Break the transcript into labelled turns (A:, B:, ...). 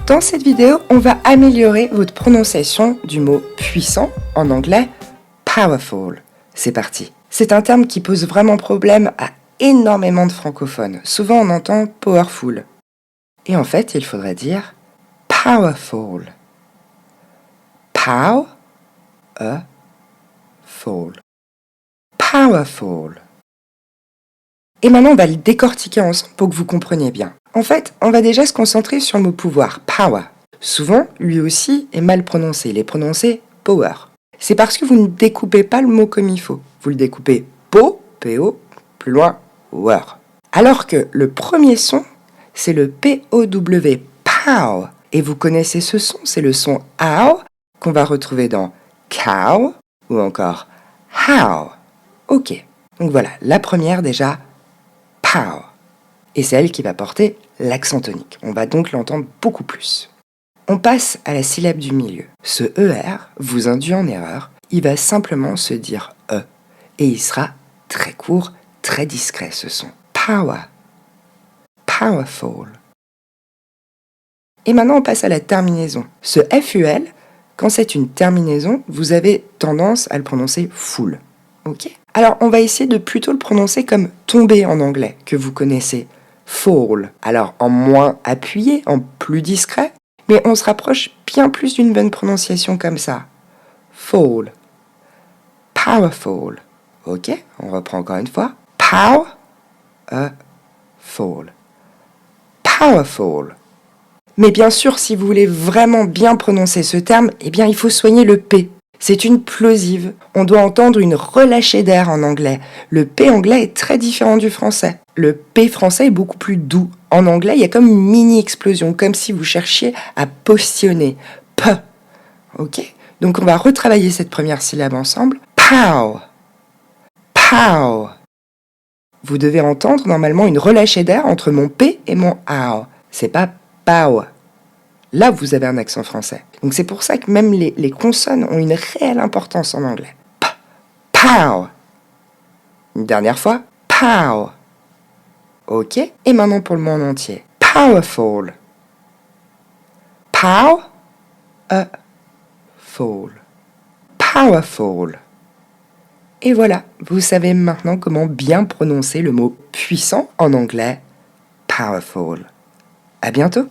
A: Dans cette vidéo, on va améliorer votre prononciation du mot puissant, en anglais powerful. C'est parti. C'est un terme qui pose vraiment problème à énormément de francophones. Souvent on entend powerful. Et en fait, il faudrait dire powerful. Powerful. Powerful. Et maintenant, on va le décortiquer ensemble pour que vous compreniez bien. En fait, on va déjà se concentrer sur le mot pouvoir, power. Souvent, lui aussi est mal prononcé. Il est prononcé power. C'est parce que vous ne découpez pas le mot comme il faut. Vous le découpez po, P-O, plus loin, wer. Alors que le premier son, c'est le P-O-W, pow. Et vous connaissez ce son, c'est le son ow qu'on va retrouver dans cow ou encore how. Ok, donc voilà, la première déjà, pow. Et c'est elle qui va porter l'accent tonique. On va donc l'entendre beaucoup plus. On passe à la syllabe du milieu. Ce ER vous induit en erreur. Il va simplement se dire E. Et il sera très court, très discret ce son. Power. Powerful. Et maintenant on passe à la terminaison. Ce FUL, quand c'est une terminaison, vous avez tendance à le prononcer full. Ok ? Alors on va essayer de plutôt le prononcer comme tomber en anglais, que vous connaissez. Fall. Alors en moins appuyé, en plus discret, mais on se rapproche bien plus d'une bonne prononciation comme ça. Fall. Powerful. Ok, on reprend encore une fois. Powerful. Powerful. Mais bien sûr, si vous voulez vraiment bien prononcer ce terme, eh bien il faut soigner le P. C'est une plosive. On doit entendre une relâchée d'air en anglais. Le P anglais est très différent du français. Le P français est beaucoup plus doux. En anglais, il y a comme une mini-explosion, comme si vous cherchiez à postillonner. P. Ok ? Donc on va retravailler cette première syllabe ensemble. Pow. Pow. Vous devez entendre normalement une relâchée d'air entre mon P et mon OW. C'est pas pow. Là, vous avez un accent français. Donc c'est pour ça que même les consonnes ont une réelle importance en anglais. P, pow. Une dernière fois. Pow. Ok. Et maintenant pour le mot en entier. Powerful. Pow. Fall. Powerful. Et voilà, vous savez maintenant comment bien prononcer le mot puissant en anglais. Powerful. À bientôt.